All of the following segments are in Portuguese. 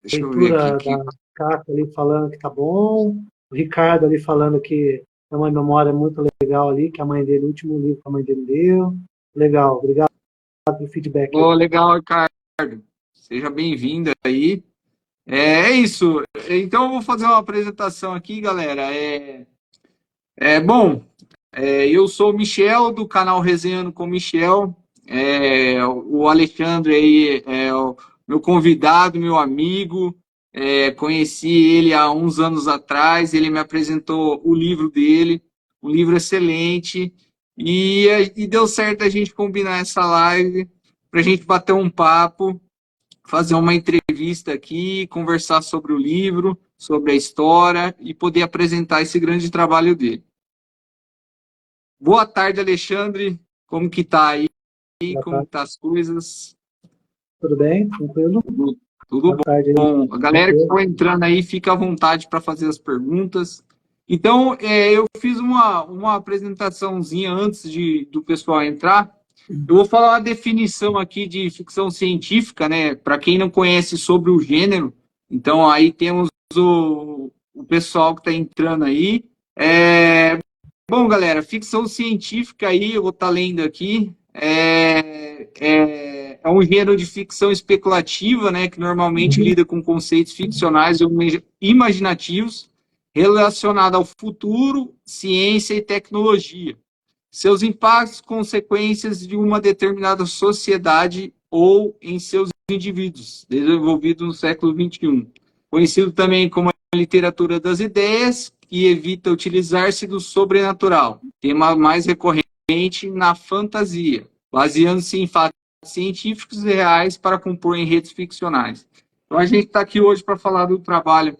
Deixa eu ver aqui. leitura da Cátia ali falando que tá bom, o Ricardo ali falando que é uma memória muito legal ali, que a mãe dele, o último livro que a mãe dele leu. Legal, obrigado pelo feedback aí. Oh, legal, Ricardo. Seja bem-vindo aí. É isso. Então, eu vou fazer uma apresentação aqui, galera. Bom, eu sou o Michel, do canal Resenhando com Michel. O Alexandre aí é o meu convidado, meu amigo. Conheci ele há uns anos atrás. Ele me apresentou o livro dele, um livro excelente. E deu certo a gente combinar essa live para a gente bater um papo, fazer uma entrevista aqui, conversar sobre o livro, sobre a história e poder apresentar esse grande trabalho dele. Boa tarde, Alexandre. Como que tá aí? Boa Como tarde. que tá as coisas? Tudo bem? Tranquilo? Tudo Boa tarde aí. bom. A galera que for entrando aí, fica à vontade para fazer as perguntas. Então, eu fiz uma apresentaçãozinha antes do pessoal entrar. Eu vou falar uma definição aqui de ficção científica, né? Para quem não conhece sobre o gênero. Então, aí temos o pessoal que está entrando aí. Bom, galera, ficção científica aí, eu vou estar lendo aqui, é um gênero de ficção especulativa, né, que normalmente Uhum. lida com conceitos ficcionais ou imaginativos relacionados ao futuro, ciência e tecnologia. Seus impactos, consequências de uma determinada sociedade ou em seus indivíduos, desenvolvido no século XXI. Conhecido também como a literatura das ideias, que evita utilizar-se do sobrenatural, tema mais recorrente na fantasia, baseando-se em fatos científicos e reais para compor enredos ficcionais. Então a gente está aqui hoje para falar do trabalho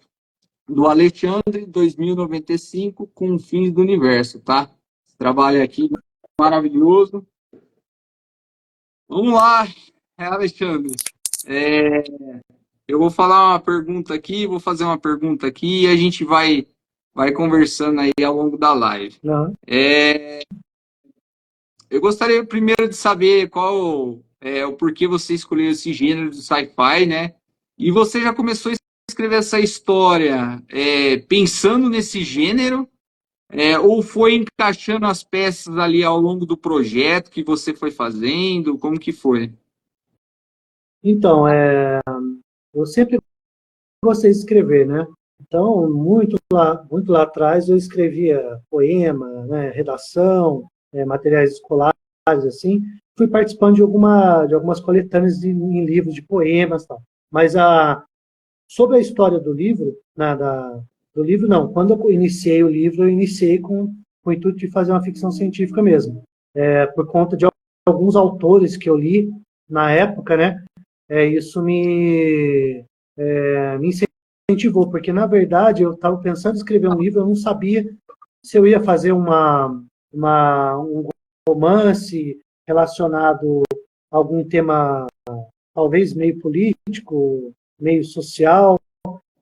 do Alexandre, 2095, com Fins do Universo, tá? Esse trabalho aqui maravilhoso. Vamos lá, Alexandre. É, eu vou falar uma pergunta aqui, vou fazer uma pergunta aqui e a gente vai conversando aí ao longo da live. Não. Eu gostaria primeiro de saber qual o porquê você escolheu esse gênero de sci-fi, né? E você já começou a escrever essa história pensando nesse gênero, ou foi encaixando as peças ali ao longo do projeto que você foi fazendo? Como que foi? Então, eu sempre gostei de escrever, né? Então, muito lá atrás eu escrevia poema, né, redação, materiais escolares, assim. Fui participando de algumas coletâneas em livros de poemas, tal. Mas sobre a história do livro, do livro não. Quando eu iniciei o livro, eu iniciei com o intuito de fazer uma ficção científica mesmo, por conta de alguns autores que eu li na época, né? Isso me incentivou, porque na verdade eu estava pensando em escrever um livro, eu não sabia se eu ia fazer um romance relacionado a algum tema, talvez meio político, meio social,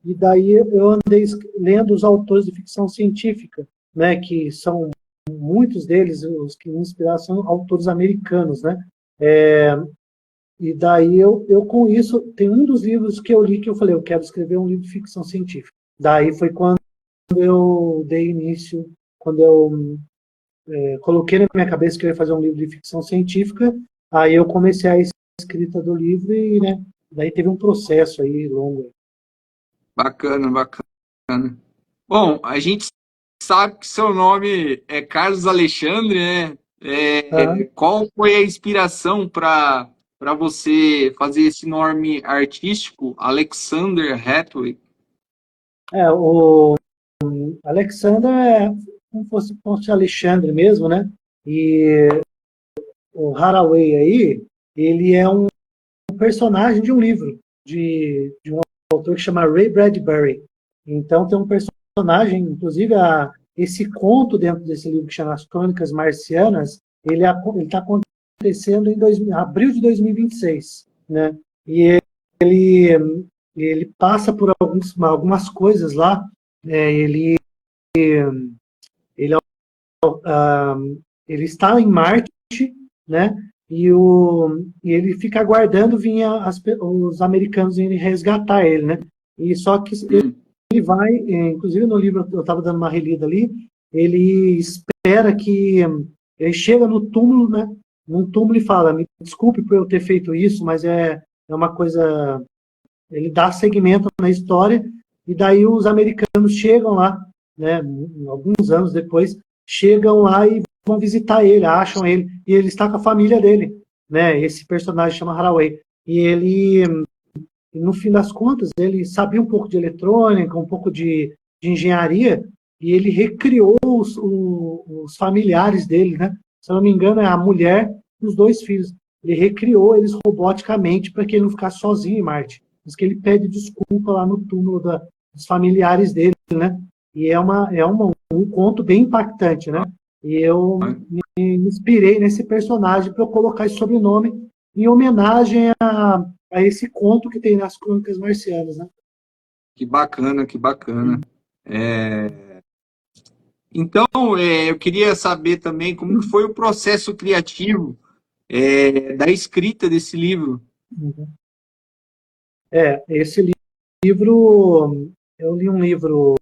e daí eu andei lendo os autores de ficção científica, né, que são muitos deles, os que me inspiraram são autores americanos, né? E daí eu com isso, tem um dos livros que eu li que eu falei, eu quero escrever um livro de ficção científica. Daí foi quando eu dei início, quando eu coloquei na minha cabeça que eu ia fazer um livro de ficção científica, aí eu comecei a escrita do livro e, né, daí teve um processo aí longo. Bacana, bacana. Bom, a gente sabe que seu nome é Carlos Alexandre, né? Aham. Qual foi a inspiração para você fazer esse nome artístico, Alexander Hathaway? O Alexander é como fosse Alexandre mesmo, né? E o Haraway aí, ele é um personagem de um livro de um autor que chama Ray Bradbury. Então tem um personagem, inclusive esse conto dentro desse livro que chama As Crônicas Marcianas, ele está acontecendo em abril de 2026, né? E ele, ele passa por algumas coisas lá, ele ele, ele está em Marte, né? E ele fica aguardando os americanos irem resgatar ele, né? E só que ele vai, inclusive no livro, eu estava dando uma relida ali, ele espera que ele chega no túmulo, né? Num túmulo e fala, me desculpe por eu ter feito isso, mas é uma coisa... Ele dá seguimento na história, e daí os americanos chegam lá, né? Alguns anos depois, chegam lá e vão visitar ele, acham ele, e ele está com a família dele, né? Esse personagem chama Haraway. E ele, no fim das contas, ele sabia um pouco de eletrônica, um pouco de engenharia, e ele recriou os familiares dele, né? Se eu não me engano, é a mulher e os 2 filhos. Ele recriou eles roboticamente para que ele não ficasse sozinho em Marte. Por isso que ele pede desculpa lá no túmulo dos familiares dele, né? E é um conto bem impactante, né? E eu me inspirei nesse personagem para eu colocar esse sobrenome em homenagem a esse conto que tem nas Crônicas Marcianas, né? Que bacana, que bacana. Então, eu queria saber também como que foi o processo criativo da escrita desse livro. Esse livro, eu li um livro,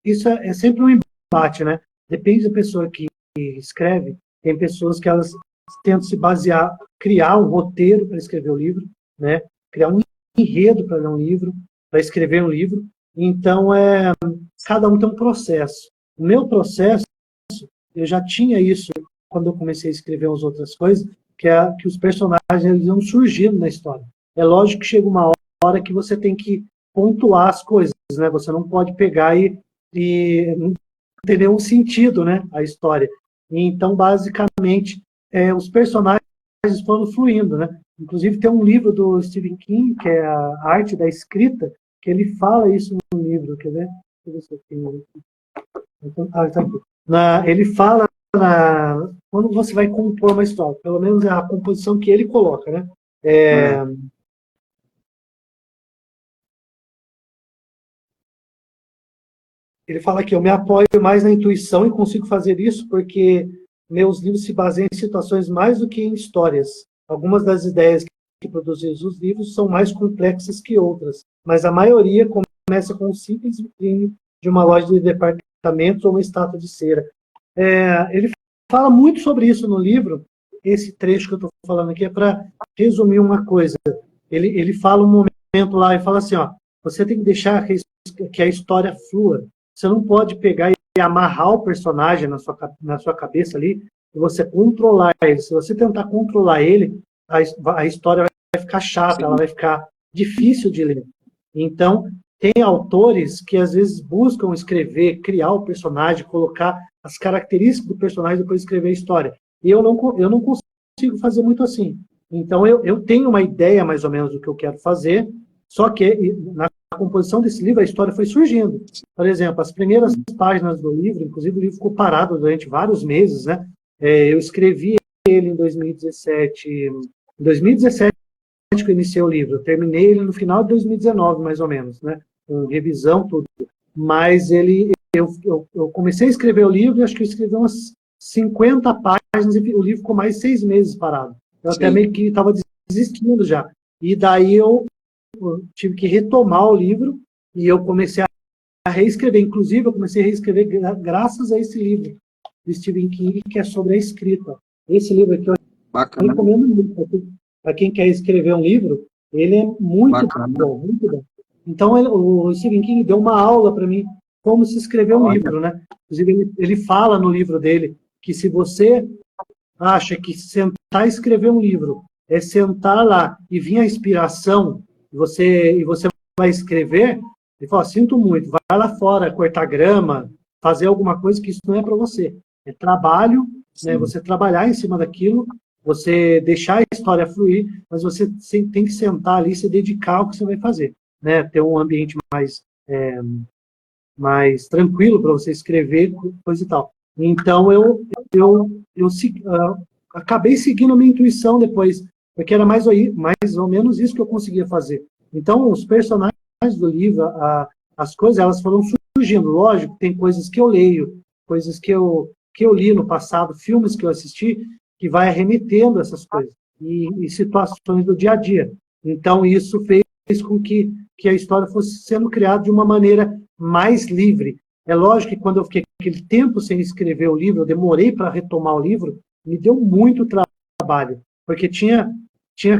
isso é sempre um embate, né? Depende da pessoa que escreve, tem pessoas que elas tentam se basear, criar um roteiro para escrever o livro, né? Criar um enredo para ler um livro, para escrever um livro. Então, cada um tem um processo. O meu processo, eu já tinha isso quando eu comecei a escrever as outras coisas, que os personagens eles iam surgindo na história. É lógico que chega uma hora que você tem que pontuar as coisas, né? Você não pode pegar e não ter nenhum sentido, né? A história. Então, basicamente, os personagens foram fluindo, né? Inclusive, tem um livro do Stephen King, que é a Arte da Escrita, que ele fala isso no livro, quer ver? Deixa eu ver se eu tenho aqui. Tá aqui. Ele fala quando você vai compor uma história, pelo menos é a composição que ele coloca, né? Ele fala que eu me apoio mais na intuição e consigo fazer isso porque meus livros se baseiam em situações mais do que em histórias. Algumas das ideias que produzem os livros são mais complexas que outras, mas a maioria começa com um simples vitrine de uma loja de departamentos ou uma estátua de cera. Ele fala muito sobre isso no livro. Esse trecho que eu estou falando aqui é para resumir uma coisa. Ele fala um momento lá e fala assim, ó, você tem que deixar que a história flua. Você não pode pegar e amarrar o personagem na sua cabeça ali e você controlar ele. Se você tentar controlar ele, a história vai ficar chata, ela vai ficar difícil de ler. Então, tem autores que às vezes buscam escrever, criar o personagem, colocar as características do personagem depois escrever a história. E eu não consigo fazer muito assim. Então, eu tenho uma ideia mais ou menos do que eu quero fazer, só que na composição desse livro a história foi surgindo. Por exemplo, as primeiras páginas do livro, inclusive o livro ficou parado durante vários meses, né? Eu escrevi ele em 2017. Em 2017 que eu iniciei o livro, eu terminei ele no final de 2019, mais ou menos, né? Com revisão, tudo. Mas eu comecei a escrever o livro e acho que eu escrevi umas 50 páginas e o livro ficou mais 6 meses parado. Eu até meio que estava desistindo já. E daí eu tive que retomar o livro e eu comecei a reescrever. Inclusive, eu comecei a reescrever graças a esse livro do Stephen King, que é sobre a escrita. Esse livro aqui eu recomendo muito. Para quem quer escrever um livro, ele é muito bom, muito bom. Então, o Stephen King deu uma aula para mim como se escrever um livro, né? Inclusive, ele fala no livro dele que se você acha que sentar e escrever um livro é sentar lá e vir a inspiração e você vai escrever, ele fala, sinto muito, vai lá fora cortar grama, fazer alguma coisa que isso não é para você. É trabalho, né? Você trabalhar em cima daquilo, você deixar a história fluir, mas você tem que sentar ali e se dedicar ao que você vai fazer, né? Ter um ambiente mais tranquilo para você escrever, coisa e tal. Então, eu acabei seguindo a minha intuição depois, porque era mais ou menos isso que eu conseguia fazer. Então, os personagens do livro, as coisas, elas foram surgindo. Lógico, tem coisas que eu leio, coisas que eu li no passado, filmes que eu assisti, que vai remetendo essas coisas, e situações do dia a dia. Então, isso fez com que que a história fosse sendo criada de uma maneira mais livre. É lógico que quando eu fiquei aquele tempo sem escrever o livro, eu demorei para retomar o livro, me deu muito trabalho, porque tinha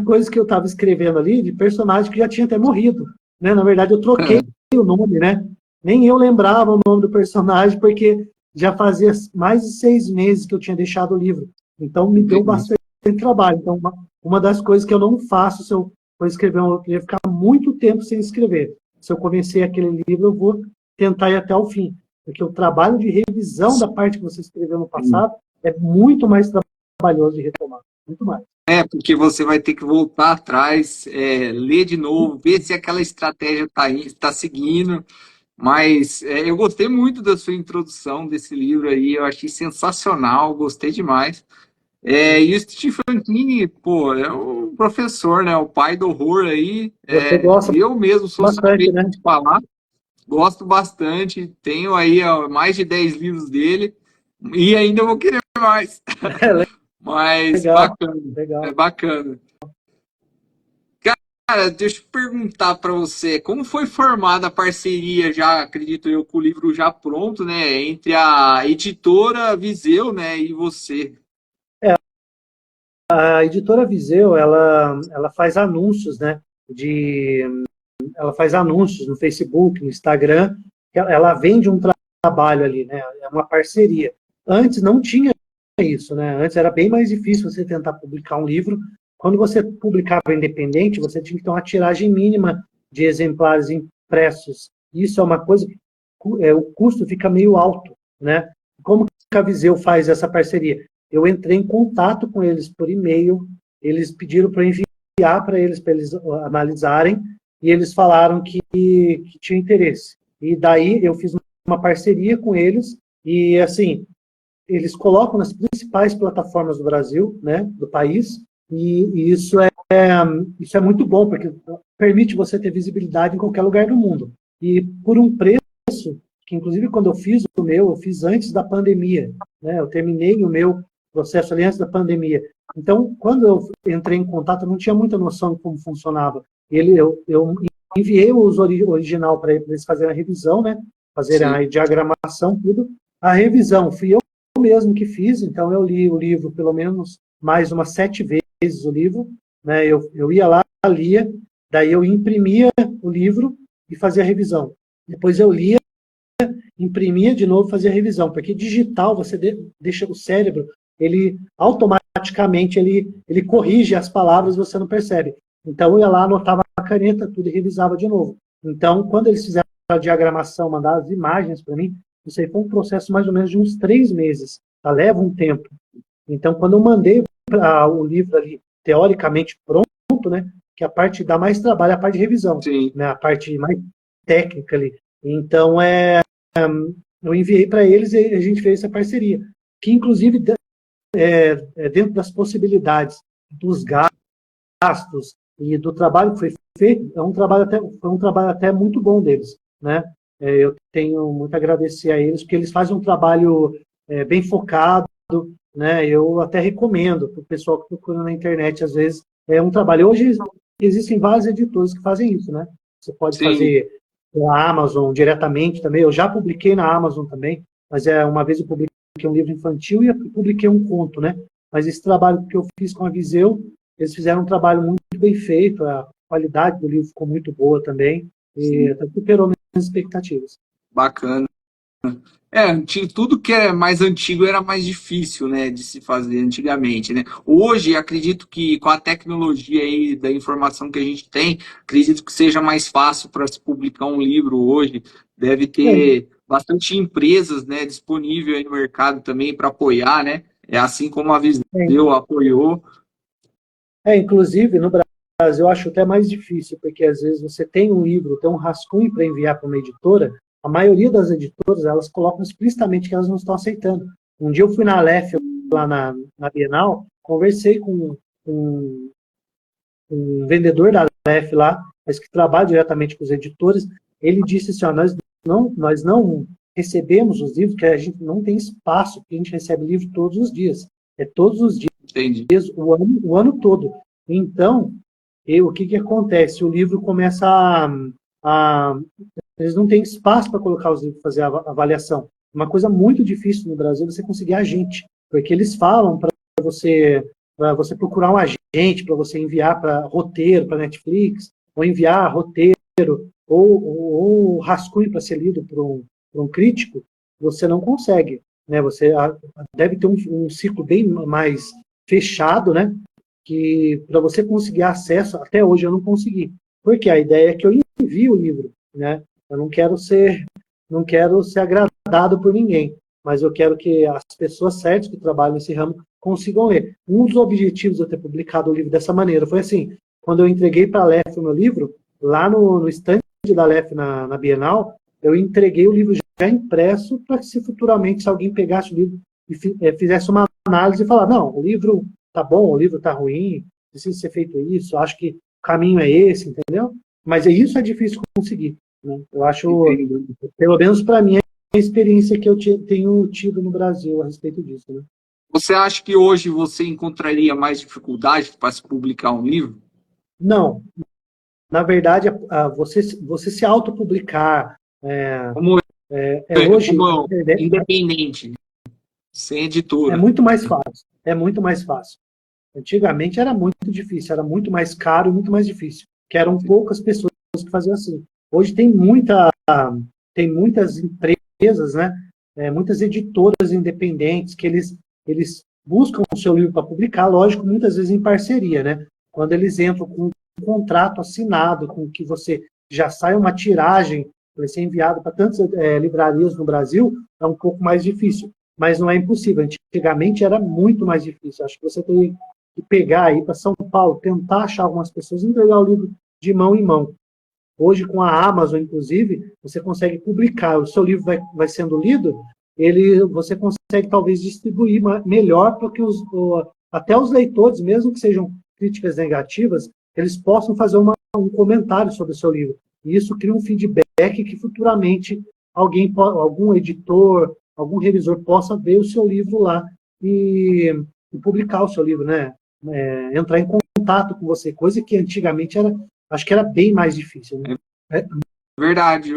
coisas que eu estava escrevendo ali de personagem que já tinha até morrido, né? Na verdade, eu troquei o nome, né? Nem eu lembrava o nome do personagem, porque já fazia mais de 6 meses que eu tinha deixado o livro. Então, me deu bastante trabalho. Então, uma das coisas que eu não faço se eu for escrever um outro livro, ficar muito tempo sem escrever. Se eu comecei aquele livro, eu vou tentar ir até o fim. Porque o trabalho de revisão da parte que você escreveu no passado é muito mais trabalhoso de retomar. Muito mais. Porque você vai ter que voltar atrás, ler de novo, ver se aquela estratégia está seguindo. Mas eu gostei muito da sua introdução desse livro aí, eu achei sensacional, gostei demais. E o Stephen King, pô, é o professor, né? O pai do horror aí. Você gosta Eu mesmo sou bastante, suspeito né? de falar, gosto bastante, tenho aí mais de 10 livros dele e ainda vou querer mais. Mas Legal, bacana, legal. é bacana. Cara, deixa eu perguntar para você, como foi formada a parceria, já acredito eu, com o livro já pronto, né, entre a editora Viseu, né, e você? A editora Viseu, ela faz anúncios, né? Ela faz anúncios no Facebook, no Instagram. Ela vende um trabalho ali, né? É uma parceria. Antes não tinha isso, né? Antes era bem mais difícil você tentar publicar um livro. Quando você publicava independente, você tinha que ter uma tiragem mínima de exemplares impressos. Isso é uma coisa que o custo fica meio alto, né? Como que a Viseu faz essa parceria? Eu entrei em contato com eles por e-mail, eles pediram para enviar para eles analisarem, e eles falaram que tinha interesse. E daí eu fiz uma parceria com eles, e assim, eles colocam nas principais plataformas do Brasil, né, do país, e isso é muito bom, porque permite você ter visibilidade em qualquer lugar do mundo. E por um preço, que inclusive quando eu fiz o meu, eu fiz antes da pandemia, né, eu terminei o meu processo ali antes da pandemia. Então, quando eu entrei em contato, eu não tinha muita noção de como funcionava. Eu enviei o uso original para eles fazerem a revisão, né, fazerem a diagramação, tudo. A revisão fui eu mesmo que fiz, então eu li o livro pelo menos mais umas 7 vezes o livro, né, eu ia lá, lia, daí eu imprimia o livro e fazia a revisão. Depois eu lia, imprimia de novo, fazia a revisão, porque digital você deixa o cérebro, ele automaticamente ele corrige as palavras, você não percebe. Então eu ia lá, anotava a caneta, tudo e revisava de novo. Então, quando eles fizeram a diagramação, mandaram as imagens para mim, isso aí foi um processo mais ou menos de uns 3 meses, tá? Leva um tempo. Então, quando eu mandei o livro ali, teoricamente pronto, né, que a parte dá mais trabalho, a parte de revisão, né, a parte mais técnica ali. Então, eu enviei para eles e a gente fez essa parceria, que inclusive dentro das possibilidades dos gastos e do trabalho que foi feito, foi um trabalho até muito bom deles, né? Eu tenho muito a agradecer a eles, porque eles fazem um trabalho bem focado, né? Eu até recomendo para o pessoal que procura na internet, às vezes, é um trabalho. Hoje existem vários editores que fazem isso, né? Você pode fazer na Amazon diretamente também. Eu já publiquei na Amazon também, mas uma vez eu publiquei um livro infantil e publiquei um conto, né? Mas esse trabalho que eu fiz com a Viseu, eles fizeram um trabalho muito bem feito, a qualidade do livro ficou muito boa também, e superou minhas expectativas. Bacana. Tudo que é mais antigo era mais difícil, né, de se fazer antigamente, né? Hoje, acredito que com a tecnologia aí da informação que a gente tem, acredito que seja mais fácil para se publicar um livro hoje. Deve ter bastante empresas, né, disponível aí no mercado também para apoiar, né? É assim como a Viseu apoiou. Inclusive, no Brasil, eu acho até mais difícil, porque às vezes você tem um livro, tem um rascunho para enviar para uma editora, a maioria das editoras, elas colocam explicitamente que elas não estão aceitando. Um dia eu fui na Aleph, lá na Bienal, conversei com um vendedor da Aleph lá, mas que trabalha diretamente com os editores, ele disse assim, nós não recebemos os livros, que a gente não tem espaço, porque a gente recebe livro todos os dias. É todos os dias, Entendi. o ano todo. Então, o que acontece? O livro começa eles não têm espaço para colocar os livros, fazer a avaliação. Uma coisa muito difícil no Brasil é você conseguir agente, porque eles falam para você procurar um agente, para você enviar para roteiro, para Netflix, ou enviar roteiro, ou rascunho para ser lido por um crítico, você não consegue. Né? Você deve ter um ciclo bem mais fechado, né? Que para você conseguir acesso, até hoje eu não consegui. Porque a ideia é que eu envie o livro, né? Eu não quero ser agradado por ninguém, mas eu quero que as pessoas certas que trabalham nesse ramo consigam ler. Um dos objetivos de eu ter publicado o livro dessa maneira foi assim, quando eu entreguei para a LEF o meu livro, lá no stand da LEF na Bienal, eu entreguei o livro já impresso para que se futuramente, se alguém pegasse o livro e fizesse uma análise e falar, não, o livro tá bom, o livro tá ruim, precisa ser feito isso, acho que o caminho é esse, entendeu? Mas isso é difícil conseguir. Né? Eu acho, pelo menos para mim, é a experiência que eu tenho tido no Brasil a respeito disso. Né? Você acha que hoje você encontraria mais dificuldade para se publicar um livro? Não. Na verdade, você se autopublicar hoje como independente, sem editora. É muito mais fácil. É muito mais fácil. Antigamente era muito difícil, era muito mais caro e muito mais difícil, que eram poucas pessoas que faziam assim. Hoje tem muitas empresas, né, muitas editoras independentes que eles buscam o seu livro para publicar, lógico, muitas vezes em parceria, né? Quando eles entram com um contrato assinado, com que você já sai uma tiragem, vai ser enviado para tantas livrarias no Brasil, é um pouco mais difícil. Mas não é impossível. Antigamente era muito mais difícil. Acho que você tem que pegar aí para São Paulo, tentar achar algumas pessoas e entregar o livro de mão em mão. Hoje, com a Amazon, inclusive, você consegue publicar. O seu livro vai sendo lido, você consegue talvez distribuir melhor para que até os leitores, mesmo que sejam críticas negativas, eles possam fazer um comentário sobre o seu livro. E isso cria um feedback que futuramente algum editor, algum revisor possa ver o seu livro lá e publicar o seu livro, né? Entrar em contato com você, coisa que antigamente acho que era bem mais difícil. Né? Verdade.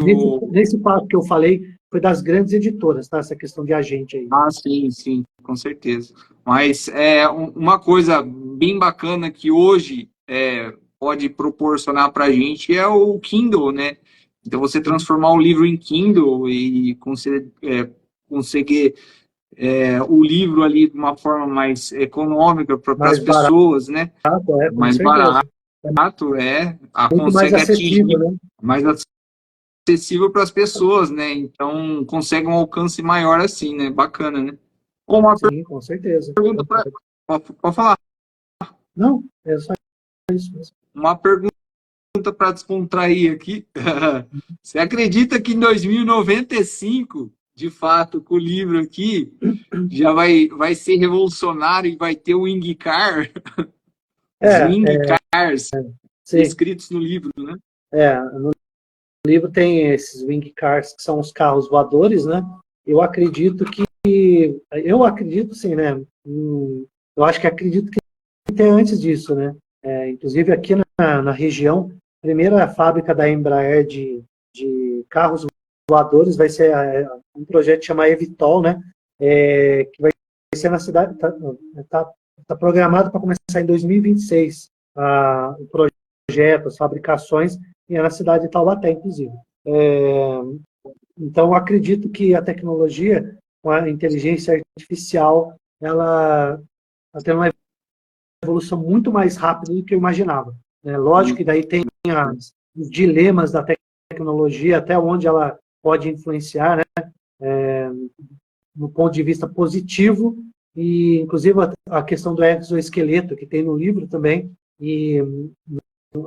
Nesse passo que eu falei, foi das grandes editoras, tá? Essa questão de agente aí. Ah, sim, com certeza. Mas uma coisa bem bacana que hoje pode proporcionar para a gente é o Kindle, né? Então, você transformar o livro em Kindle e conseguir o livro ali de uma forma mais econômica para as pessoas, né? Mais barato, muito mais acessível, né? Mais acessível para as pessoas, né? Então, consegue um alcance maior assim, né? Bacana, né? Sim, com certeza. Pode falar. Não, é só isso mesmo. Uma pergunta para descontrair aqui. Você acredita que em 2095, de fato, com o livro aqui, já vai ser revolucionário e vai ter o WingCar? Os WingCars escritos no livro, né? No livro tem esses WingCars, que são os carros voadores, né? Eu acredito sim, né? Eu acho que acredito que tem antes disso, né? Inclusive aqui na região, a primeira fábrica da Embraer de carros voadores vai ser um projeto chamado Evitol, né? Que vai ser na cidade, está programado para começar em 2026 o projeto, as fabricações, e é na cidade de Taubaté, inclusive. Então, eu acredito que a tecnologia, com a inteligência artificial, ela tem uma evolução muito mais rápida do que eu imaginava. Lógico que daí tem os dilemas da tecnologia, até onde ela pode influenciar, né? No ponto de vista positivo, e inclusive a questão do exoesqueleto, que tem no livro também, e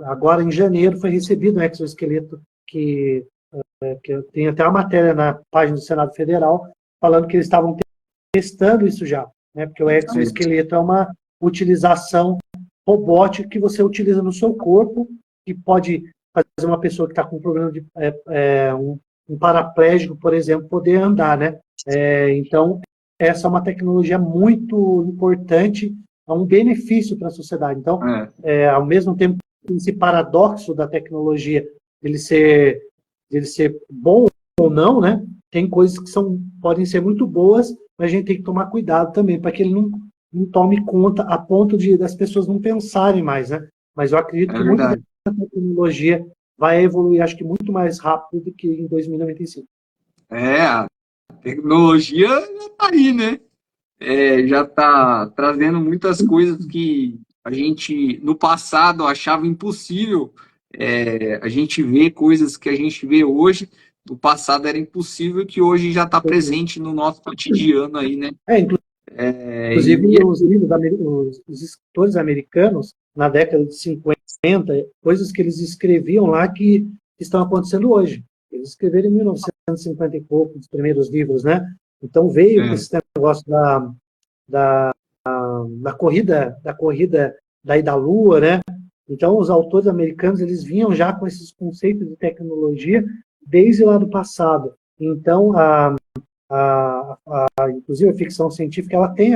agora em janeiro foi recebido um exoesqueleto que tem até uma matéria na página do Senado Federal falando que eles estavam testando isso já, né? Porque o exoesqueleto é uma utilização robótica que você utiliza no seu corpo, que pode fazer uma pessoa que está com um problema de um paraplégico, por exemplo, poder andar, né? Então, essa é uma tecnologia muito importante, é um benefício para a sociedade. Então, ao mesmo tempo, esse paradoxo da tecnologia dele ser bom ou não, né? Tem coisas que podem ser muito boas, mas a gente tem que tomar cuidado também, para que ele não tome conta a ponto das pessoas não pensarem mais, né? Mas eu acredito É que muita verdade. da tecnologia vai evoluir, acho que muito mais rápido do que em 2095. A tecnologia já está aí, né? Já está trazendo muitas coisas que a gente, no passado, achava impossível. A gente vê coisas que a gente vê hoje, no passado era impossível, que hoje já está presente no nosso cotidiano aí, né? Inclusive os livros, os escritores americanos, na década de 50, coisas que eles escreviam lá que estão acontecendo hoje. Eles escreveram em 1950 e pouco, os primeiros livros, né? Então veio com esse negócio da corrida daí da Lua, né? Então os autores americanos, eles vinham já com esses conceitos de tecnologia desde lá do passado. Então inclusive a ficção científica, ela tem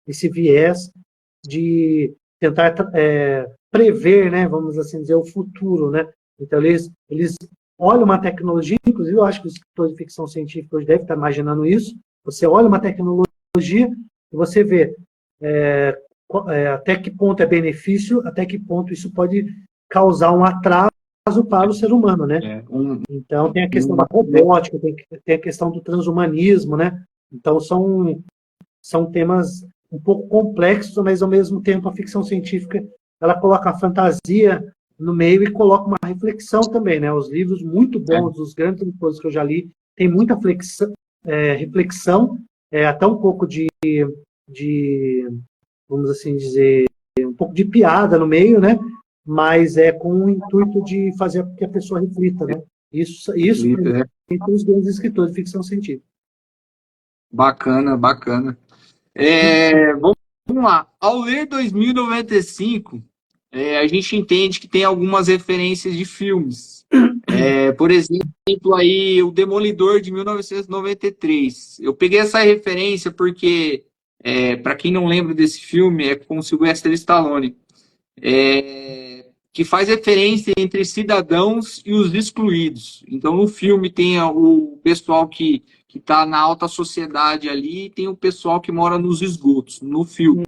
esse viés de tentar prever, né, vamos assim dizer, o futuro, né? Então eles olham uma tecnologia, inclusive eu acho que o escritor de ficção científica hoje deve estar imaginando isso. Você olha uma tecnologia e você vê até que ponto é benefício, até que ponto isso pode causar um atraso para o ser humano, né? Então, tem a questão da robótica, tem a questão do transhumanismo, né? Então, são temas um pouco complexos, mas, ao mesmo tempo, a ficção científica, ela coloca a fantasia no meio e coloca uma reflexão também, né? Os livros muito bons, os grandes coisas que eu já li, tem muita reflexão, até um pouco de, vamos assim dizer, um pouco de piada no meio, né? Mas com o intuito de fazer com que a pessoa reflita, né? Isso entre os grandes escritores de ficção científica. Bacana. Vamos lá. Ao ler 2095, a gente entende que tem algumas referências de filmes. Por exemplo, aí, o Demolidor de 1993. Eu peguei essa referência porque, para quem não lembra desse filme, é com Sylvester Stallone. Que faz referência entre cidadãos e os excluídos. Então, no filme tem o pessoal que está na alta sociedade ali, e tem o pessoal que mora nos esgotos, no filme.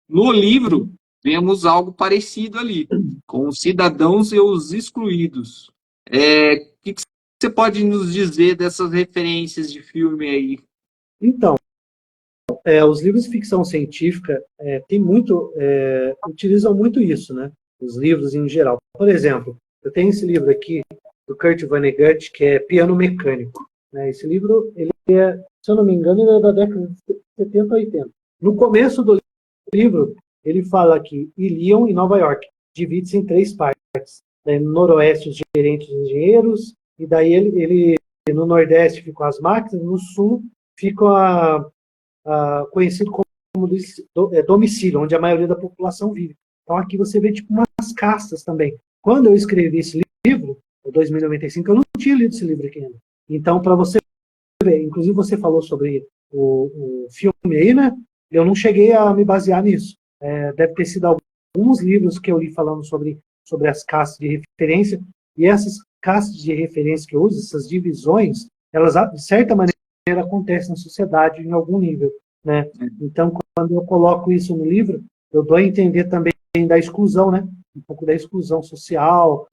No livro, vemos algo parecido ali, com os cidadãos e os excluídos. O que você pode nos dizer dessas referências de filme aí? Então, os livros de ficção científica utilizam muito isso, né? Os livros em geral. Por exemplo, eu tenho esse livro aqui, do Kurt Vonnegut, que é Piano Mecânico. Né? Esse livro, ele se eu não me engano, ele é da década de 70, 80. No começo do livro, ele fala que Ilion, em Nova York, divide-se em 3 partes. Daí, no noroeste, os gerentes e engenheiros, e daí ele no nordeste ficam as máquinas, no sul fica conhecido como domicílio, onde a maioria da população vive. Então aqui você vê tipo umas castas também. Quando eu escrevi esse livro, em 2095, eu não tinha lido esse livro aqui ainda. Então, para você ver, inclusive você falou sobre o filme aí, né? Eu não cheguei a me basear nisso. Deve ter sido alguns livros que eu li falando sobre as castas de referência, e essas castas de referência que eu uso, essas divisões, elas, de certa maneira, acontecem na sociedade em algum nível, né? Então, quando eu coloco isso no livro, eu dou a entender também da exclusão, né? Um pouco da exclusão social,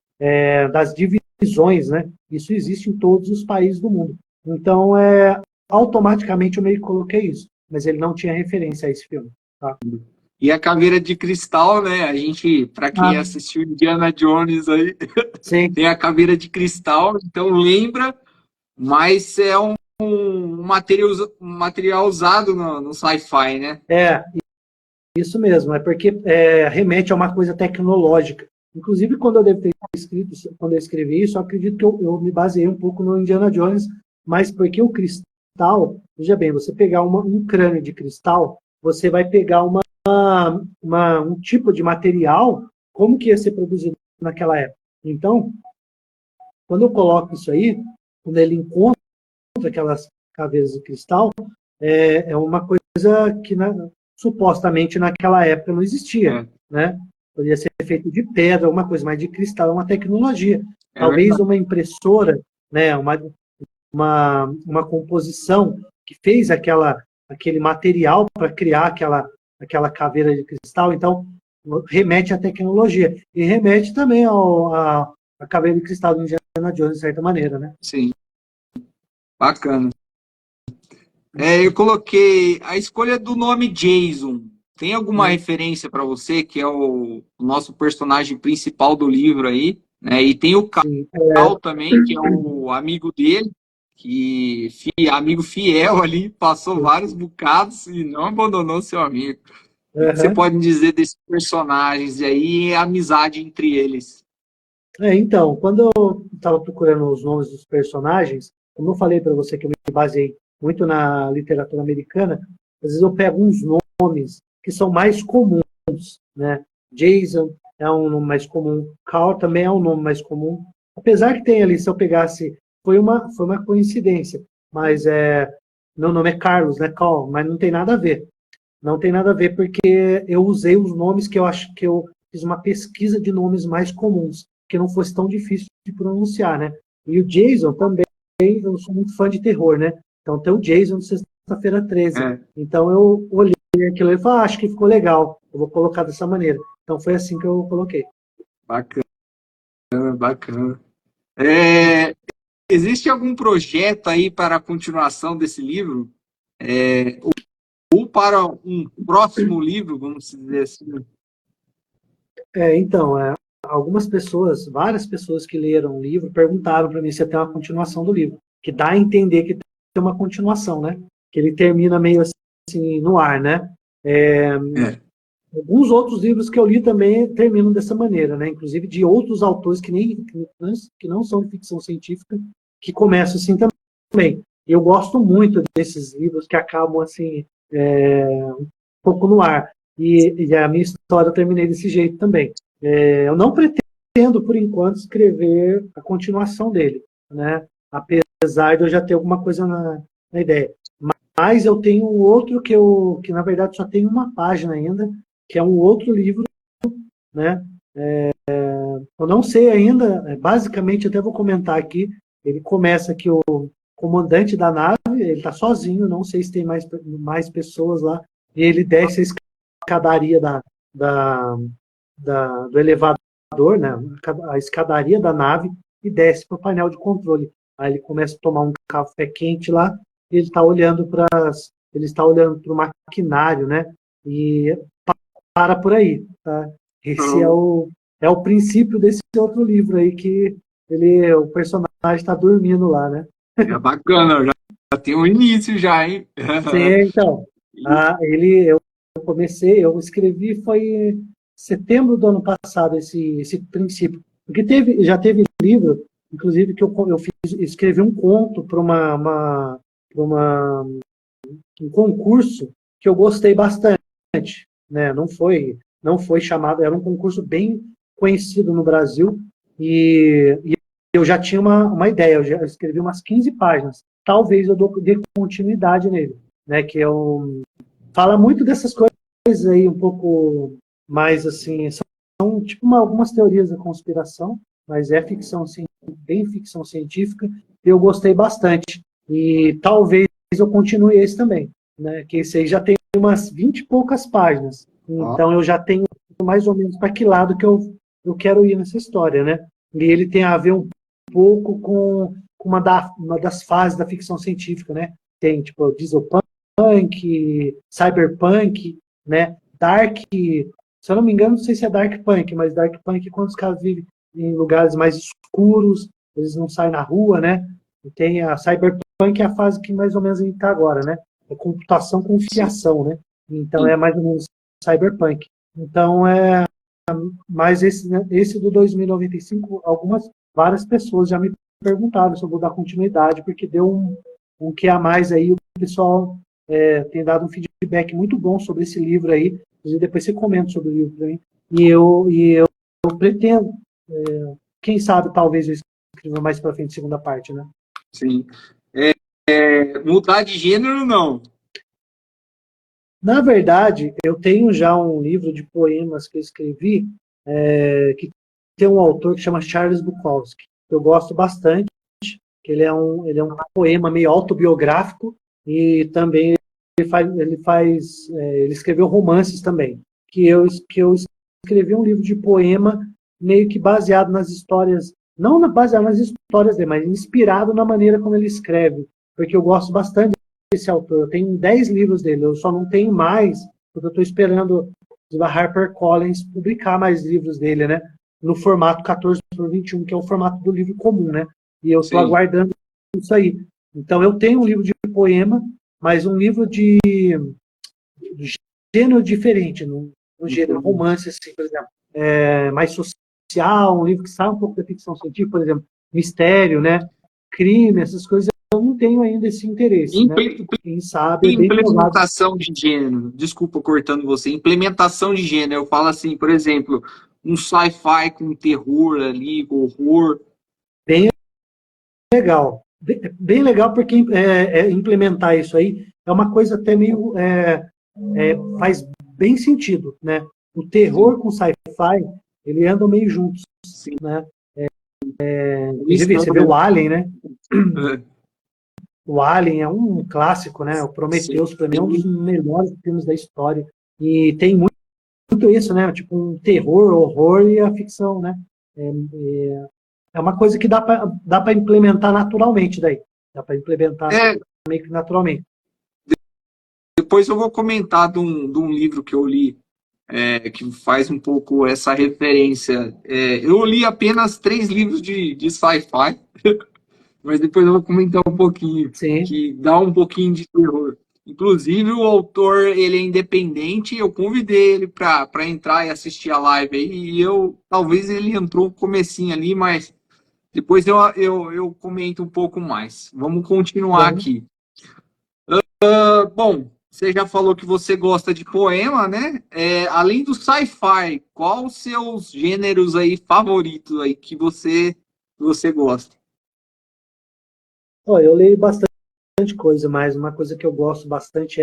das divisões, né? Isso existe em todos os países do mundo. Então, automaticamente eu meio que coloquei isso, mas ele não tinha referência a esse filme, tá? E a Caveira de Cristal, né? A gente, para quem assistiu Indiana Jones aí, tem a Caveira de Cristal, então lembra, mas é um material usado no sci-fi, né? Isso mesmo, porque remete a uma coisa tecnológica. Inclusive, quando eu escrevi isso, eu acredito que eu me baseei um pouco no Indiana Jones, mas porque o cristal, veja bem, você pegar um crânio de cristal, você vai pegar um tipo de material, como que ia ser produzido naquela época. Então, quando eu coloco isso aí, quando ele encontra aquelas caveiras de cristal, é uma coisa que supostamente naquela época não existia, né? Poderia ser feito de pedra, alguma coisa, mas de cristal é uma tecnologia. Talvez uma impressora, né, uma composição que fez aquele material para criar aquela caveira de cristal, então remete à tecnologia e remete também à caveira de cristal do Indiana Jones, de certa maneira, né? Sim, bacana. Eu coloquei a escolha do nome Jason. Tem alguma referência para você, que é o nosso personagem principal do livro aí, né? E tem o Cal também, que é o amigo dele, amigo fiel ali, passou vários bocados e não abandonou seu amigo. O que você pode dizer desses personagens e aí a amizade entre eles? Então, quando eu estava procurando os nomes dos personagens, como eu falei para você que eu me baseei muito na literatura americana, às vezes eu pego uns nomes que são mais comuns, né? Jason é um nome mais comum, Carl também é um nome mais comum. Apesar que tem ali, se eu pegasse, foi uma coincidência, mas meu nome é Carlos, né, Carl, mas não tem nada a ver. Não tem nada a ver porque eu usei os nomes que eu acho que eu fiz uma pesquisa de nomes mais comuns, que não fosse tão difícil de pronunciar, né? E o Jason também, eu sou muito fã de terror, né? Então tem o Jason de Sexta-feira 13. Então eu olhei aquilo e falei, acho que ficou legal, eu vou colocar dessa maneira. Então foi assim que eu coloquei. Bacana, bacana. Existe algum projeto aí para a continuação desse livro? Ou para um próximo livro, vamos dizer assim? Então, algumas pessoas, várias pessoas que leram o livro, perguntaram para mim se ia ter uma continuação do livro, que dá a entender que tem uma continuação, né? Que ele termina meio assim no ar, né? Alguns outros livros que eu li também terminam dessa maneira, né? Inclusive de outros autores que não são de ficção científica, que começam assim também. Eu gosto muito desses livros que acabam assim um pouco no ar. E a minha história eu terminei desse jeito também. Eu não pretendo, por enquanto, escrever a continuação dele, né? Apesar de eu já ter alguma coisa na ideia. Mas eu tenho um outro que na verdade só tem uma página ainda, que é um outro livro, né? Eu não sei ainda, basicamente, até vou comentar aqui, ele começa que o comandante da nave, ele está sozinho, não sei se tem mais pessoas lá, e ele desce a escadaria do elevador, né? A escadaria da nave, e desce para o painel de controle. Aí ele começa a tomar um café quente lá, e ele está olhando para o maquinário, né? E para por aí, tá? Esse é o princípio desse outro livro aí, que o personagem está dormindo lá, né? É bacana, já tem um início já, hein? Sim, então, eu escrevi foi em setembro do ano passado esse princípio, porque já teve livro, inclusive que escrevi um conto para um concurso que eu gostei bastante, né? Não foi chamado, era um concurso bem conhecido no Brasil e eu já tinha uma ideia, eu já escrevi umas 15 páginas. Talvez eu dê continuidade nele, né? Que fala muito dessas coisas aí, um pouco mais assim, são tipo algumas teorias da conspiração, mas é ficção, bem ficção científica, e eu gostei bastante. E talvez eu continue esse também, né? Que esse aí já tem umas 20 e poucas páginas. Então eu já tenho mais ou menos para que lado que eu quero ir nessa história, né? E ele tem a ver um pouco com uma das fases da ficção científica, né? Tem tipo dieselpunk, cyberpunk, né? Dark, se eu não me engano, não sei se é dark punk, mas dark punk é quando os caras vivem em lugares mais escuros, eles não saem na rua, né? E tem a cyberpunk, é a fase que mais ou menos a gente está agora, né? É computação com fiação, né? Então é mais ou menos cyberpunk. Então mas esse do 2095, várias pessoas já me perguntaram se eu vou dar continuidade, porque deu um que a mais aí, o pessoal tem dado um feedback muito bom sobre esse livro aí, e depois você comenta sobre o livro aí. E eu pretendo, quem sabe, talvez eu escreva mais para frente, segunda parte, né? Sim. Mudar de gênero, não. Na verdade, eu tenho já um livro de poemas que eu escrevi, que tem um autor que chama Charles Bukowski. eu gosto bastante, que ele é um poema meio autobiográfico, e também ele escreveu romances também, que eu escrevi um livro de poema meio que baseado nas histórias, não baseado nas histórias dele, mas inspirado na maneira como ele escreve, porque eu gosto bastante desse autor. Eu tenho 10 livros dele, eu só não tenho mais, porque eu estou esperando a HarperCollins publicar mais livros dele, né? No formato 14:21, que é o formato do livro comum, né? E eu estou aguardando isso aí. Então, eu tenho um livro de poema, mas um livro de gênero diferente, no gênero romance, assim, por exemplo, mais social, um livro que sai um pouco da ficção científica, por exemplo, mistério, né? Crime, essas coisas, eu não tenho ainda esse interesse, né? Quem sabe é bem Implementação de gênero, desculpa cortando você, implementação de gênero, eu falo assim, por exemplo, um sci-fi com terror ali, horror. Bem legal. Bem legal, porque implementar isso aí é uma coisa até meio... faz bem sentido, né? O terror com sci-fi, ele andam meio juntos, Sim. Né? Inclusive, você vê o Alien, né? O Alien é um clássico, né? O Prometheus, para mim, é um dos melhores filmes da história. E tem muito isso, né? Tipo um terror, horror e a ficção, né? É uma coisa que dá para implementar naturalmente daí. Dá para implementar meio que naturalmente. Depois eu vou comentar de um livro que eu li, que faz um pouco essa referência. Eu li apenas 3 livros de sci-fi, mas depois eu vou comentar um pouquinho, Sim. que dá um pouquinho de terror. Inclusive, o autor, ele é independente, eu convidei ele para entrar e assistir a live aí, e talvez ele entrou no comecinho ali, mas depois eu comento um pouco mais. Vamos continuar aqui. Bom, você já falou que você gosta de poema, né? Além do sci-fi, qual os seus gêneros aí favoritos aí que você gosta? Eu leio bastante coisa, mas uma coisa que eu gosto bastante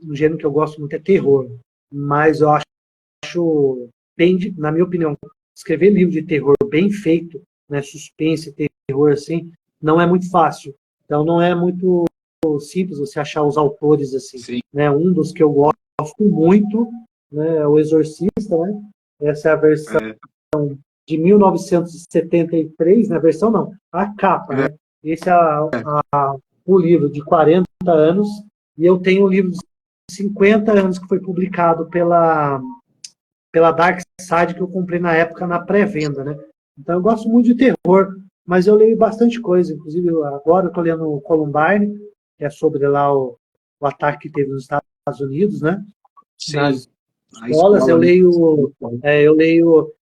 um gênero que eu gosto muito é terror. Mas eu acho bem, na minha opinião, escrever livro de terror bem feito, né, suspense, terror assim, não é muito fácil. Então não é muito simples você achar os autores assim. Sim. Né? Um dos que eu gosto muito, né, é o Exorcista, né? Essa é a versão de 1973, na versão não, a capa, né? Esse é o livro de 40 anos, e eu tenho um livro de 50 anos que foi publicado pela Dark Side, que eu comprei na época na pré-venda, né? Então eu gosto muito de terror, mas eu leio bastante coisa, inclusive agora eu estou lendo o Columbine, que é sobre lá o ataque que teve nos Estados Unidos, né? Sim. Nas escolas eu leio,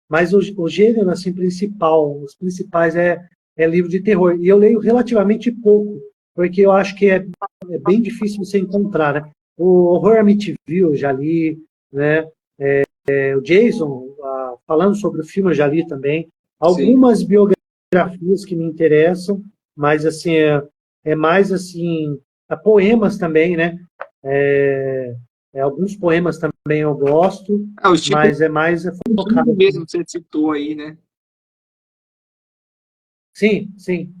mas o gênero assim principal, os principais é livro de terror, e eu leio relativamente pouco, porque eu acho que é bem difícil você encontrar, né? O Horror Amityville eu já li, né? O Jason, falando sobre o filme, eu já li também. Algumas Sim. biografias que me interessam, mas assim, mais assim, poemas também, né? Alguns poemas também eu gosto, mas é mais focado mesmo que você citou aí, né? Sim, sim.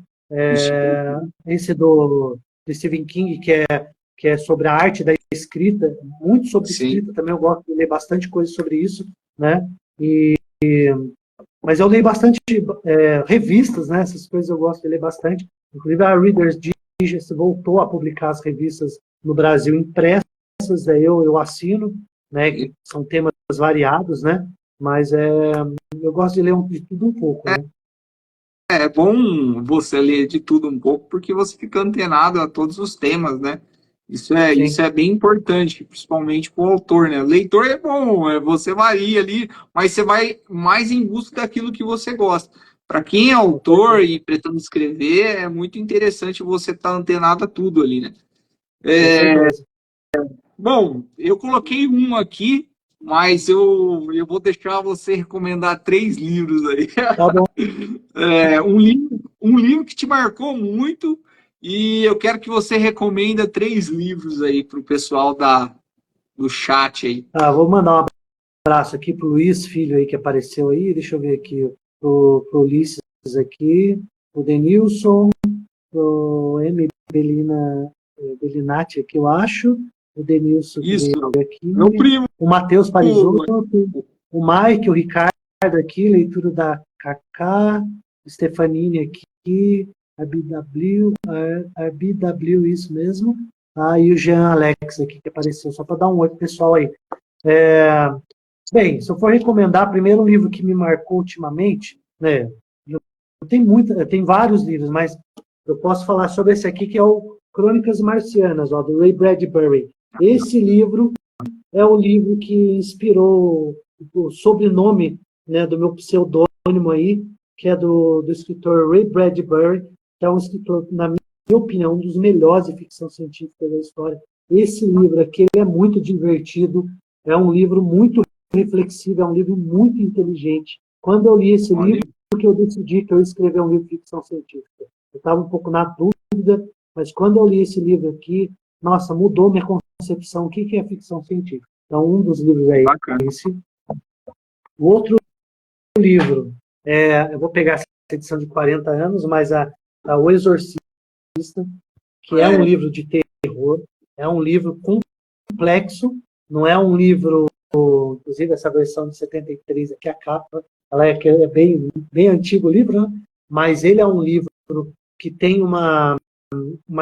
Esse do Stephen King, que é sobre a arte da escrita, muito sobre Sim. escrita, também eu gosto de ler bastante coisa sobre isso, né? Mas eu leio bastante revistas, né? Essas coisas eu gosto de ler bastante. Inclusive a Reader's Digest voltou a publicar as revistas no Brasil impressas, eu assino, né? Que são temas variados, né? Mas eu gosto de ler de tudo um pouco, né? É bom você ler de tudo um pouco, porque você fica antenado a todos os temas, né? Isso é bem importante, principalmente para o autor, né? O leitor é bom, você varia ali, mas você vai mais em busca daquilo que você gosta. Para quem é autor e pretende escrever, é muito interessante você estar antenado a tudo ali, né? Bom, eu coloquei um aqui, mas eu vou deixar você recomendar 3 livros aí. Tá bom. Um livro que te marcou muito, e eu quero que você recomenda 3 livros aí para o pessoal do chat aí. Vou mandar um abraço aqui pro Luiz, filho aí que apareceu aí. Deixa eu ver aqui, pro Ulisses aqui, o Denilson, o M. Bellinati aqui, eu acho, o Denilson que Isso, veio aqui, meu primo. o Matheus Parisotto, o Mike, o Ricardo aqui, leitura da Kaká, Stefanini aqui, a BW, isso mesmo, e o Jean Alex aqui que apareceu, só para dar um oi pro pessoal aí. Bem, se eu for recomendar, primeiro um livro que me marcou ultimamente, né, tem vários livros, mas eu posso falar sobre esse aqui, que é o Crônicas Marcianas, do Ray Bradbury. Esse livro é o livro que inspirou o sobrenome, né, do meu pseudônimo aí, que é do escritor Ray Bradbury, que é um escritor, na minha opinião, um dos melhores de ficção científica da história. Esse livro aqui ele é muito divertido, é um livro muito reflexivo, é um livro muito inteligente. Quando eu li esse livro, que eu decidi que eu ia escrever um livro de ficção científica. Eu estava um pouco na dúvida, mas quando eu li esse livro aqui, nossa, mudou minha concepção. O que é ficção científica? Então, um dos livros é esse. O outro livro, eu vou pegar essa edição de 40 anos, mas O Exorcista, que é um livro de terror, é um livro complexo, não é um livro, inclusive essa versão de 73 aqui, a capa, ela é bem, bem antigo o livro, né? Mas ele é um livro que tem uma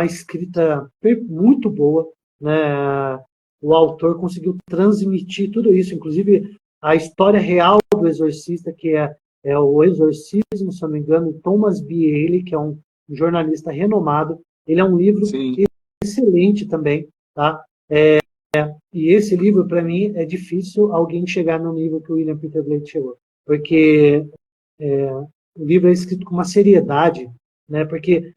escrita muito boa, né? O autor conseguiu transmitir tudo isso, inclusive a história real do Exorcista, que é o Exorcismo, se não me engano, Thomas B. Haley, que é um jornalista renomado. Ele é um livro excelente também, tá? E esse livro, para mim, é difícil alguém chegar no nível que o William Peter Blatty chegou, porque o livro é escrito com uma seriedade, né? Porque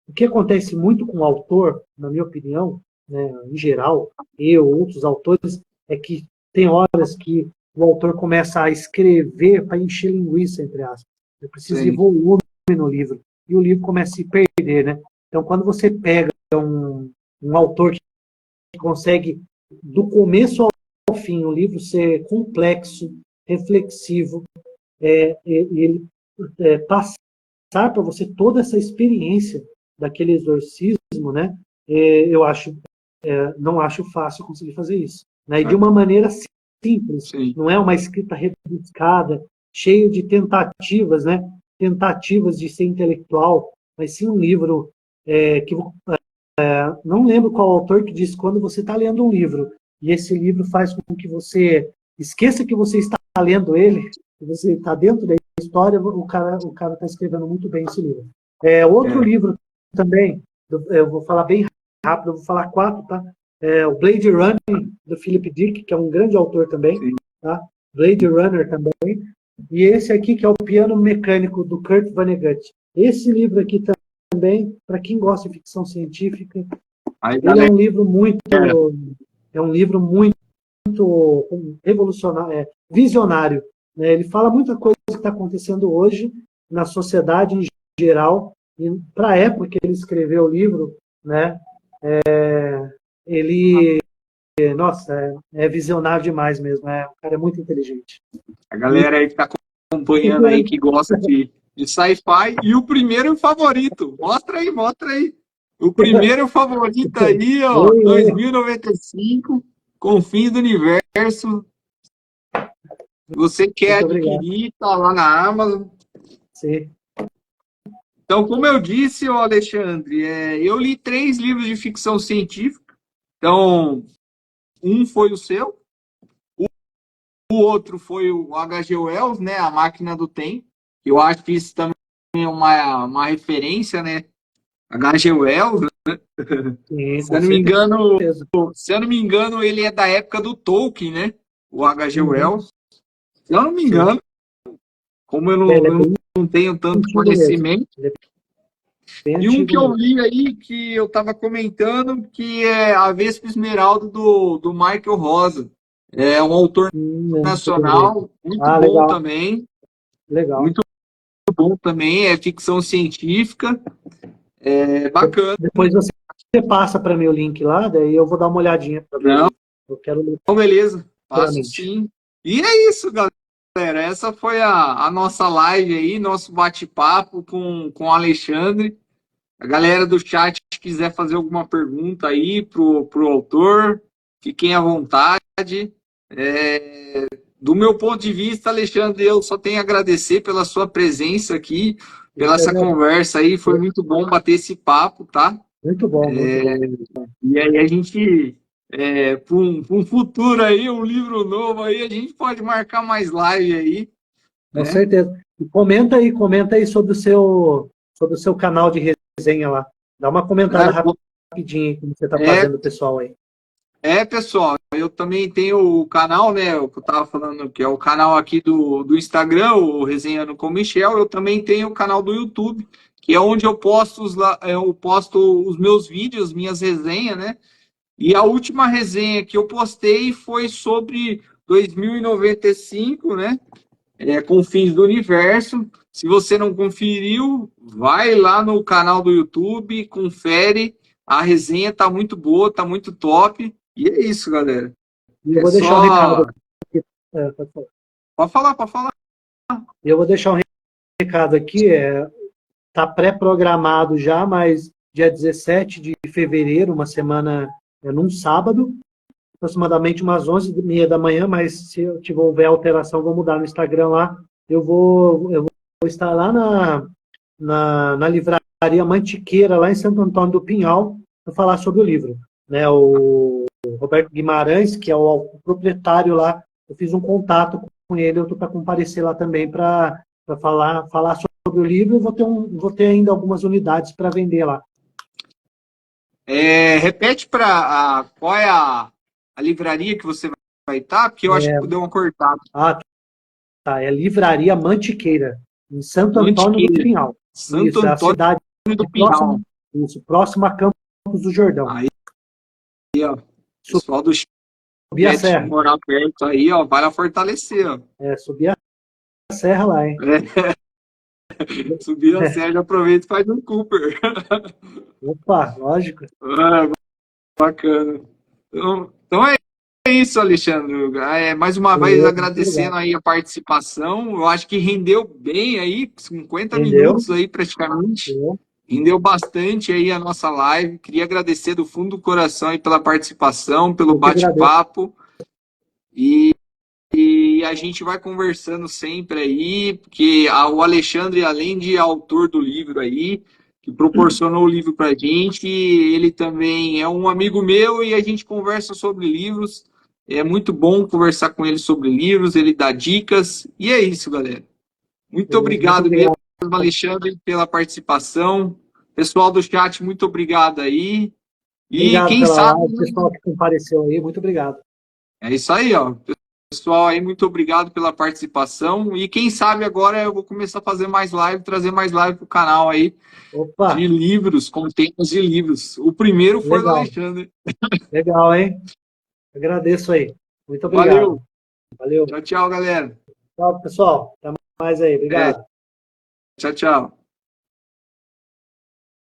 o que acontece muito com o autor, na minha opinião, né, em geral, eu, outros autores, é que tem horas que o autor começa a escrever para encher linguiça, entre aspas. Eu preciso de volume no livro. E o livro começa a se perder, né? Então, quando você pega um autor que consegue, do começo ao fim, o livro ser complexo, reflexivo, ele passar para você toda essa experiência daquele exorcismo, né? Eu não acho fácil conseguir fazer isso, né? E de uma maneira simples, não é uma escrita rebuscada, cheio de tentativas, né? Tentativas de ser intelectual, mas sim um livro que não lembro qual autor que disse, quando você está lendo um livro e esse livro faz com que você esqueça que você está lendo ele, que você está dentro da história, o cara está escrevendo muito bem esse livro. Outro livro também, eu vou falar bem rápido, eu vou falar 4, tá? O Blade Runner, do Philip Dick, que é um grande autor também, tá? Blade Runner também. E esse aqui, que é o Piano Mecânico, do Kurt Vonnegut. Esse livro aqui também, para quem gosta de ficção científica, ele é um livro muito revolucionário, visionário, né? Ele fala muita coisa que está acontecendo hoje na sociedade em geral, e para a época que ele escreveu o livro, né? Ele, nossa, é visionário demais mesmo, o cara é muito inteligente. A galera aí que está acompanhando aí, que gosta de sci-fi, e o primeiro favorito, mostra aí. O primeiro favorito aí, ó, 2095, Confins do Universo. Você quer adquirir, tá lá na Amazon. Sim. Então, como eu disse, Alexandre, eu li 3 livros de ficção científica. Então, um foi o seu, o outro foi o H.G. Wells, né, A Máquina do Tempo. Eu acho que isso também é uma referência, né? H.G. Wells, né? Sim, se eu não me engano, ele é da época do Tolkien, né? O H.G. Wells. Se eu não me engano, como eu não tenho tanto conhecimento. E um que eu li aí, que eu estava comentando, que é A Vespa Esmeralda, do Michael Rosa. É um autor nacional, muito bom legal. Também. Legal. Muito bom também, é ficção científica. É bacana. Depois você passa para mim o link lá, daí eu vou dar uma olhadinha para ver. Não. Eu quero ler. Então, beleza. Passo sim. E é isso, galera. galera, essa foi a nossa live aí, nosso bate-papo com o Alexandre. A galera do chat, se quiser fazer alguma pergunta aí pro autor, fiquem à vontade. Do meu ponto de vista, Alexandre, eu só tenho a agradecer pela sua presença aqui, pela essa conversa aí. Foi muito bom bater esse papo, tá? Muito bom, muito bom. E aí a gente, para um futuro aí, um livro novo aí, a gente pode marcar mais live aí. Com certeza. E comenta aí sobre o seu canal de resenha lá. Dá uma comentada rapidinho aí, como você está fazendo, pessoal aí. Pessoal, eu também tenho o canal, né, o que eu estava falando, que é o canal aqui do Instagram, o Resenhando com Michel. Eu também tenho o canal do YouTube, que é onde eu posto os meus vídeos, minhas resenhas, né? E a última resenha que eu postei foi sobre 2095, né? Confins do Universo. Se você não conferiu, vai lá no canal do YouTube, confere. A resenha tá muito boa, tá muito top. E é isso, galera. E eu vou deixar um recado aqui. Pode falar, pode falar. Eu vou deixar um recado aqui. Tá pré-programado já, mas dia 17 de fevereiro, uma semana, num sábado, aproximadamente umas 11h30 da manhã, mas se houver alteração, vou mudar no Instagram lá. Eu vou estar lá na livraria Mantiqueira, lá em Santo Antônio do Pinhal, para falar sobre o livro. Né, o Roberto Guimarães, que é o proprietário lá, eu fiz um contato com ele, eu estou para comparecer lá também para falar sobre o livro. Eu vou ter ainda algumas unidades para vender lá. Repete para qual é a livraria que você vai estar, porque eu acho que deu uma cortada. Tá. É Livraria Mantiqueira, em Santo Antônio do Pinhal. Santo Antônio a cidade do Pinhal. Próximo a Campos do Jordão. Aí, ó, pessoal do subir a serra. Morar perto aí, ó, vai lá fortalecer, ó. Subir a serra lá, hein? Subir a serra, aproveita e faz um Cooper. Opa, lógico. Bacana. Então é isso, Alexandre. Mais uma vez agradecendo aí a participação. Eu acho que rendeu bem aí, 50 minutos aí praticamente. Rendeu bastante aí a nossa live. Queria agradecer do fundo do coração aí pela participação, pelo bate-papo. E a gente vai conversando sempre aí, porque o Alexandre, além de autor do livro aí, que proporcionou o livro para a gente, ele também é um amigo meu e a gente conversa sobre livros. É muito bom conversar com ele sobre livros, ele dá dicas. E é isso, galera. Muito obrigado mesmo, Alexandre, pela participação. Pessoal do chat, muito obrigado aí. E obrigado quem sabe... O pessoal que compareceu aí, muito obrigado. É isso aí, ó. Pessoal aí, muito obrigado pela participação. E quem sabe agora eu vou começar a fazer mais live, trazer mais live pro canal aí. Opa. De livros, com temas de livros. O primeiro foi do Alexandre. Legal, hein? Agradeço aí. Muito obrigado. Valeu. Tchau, tchau, galera. Tchau, pessoal. Até mais aí. Obrigado. Tchau, tchau.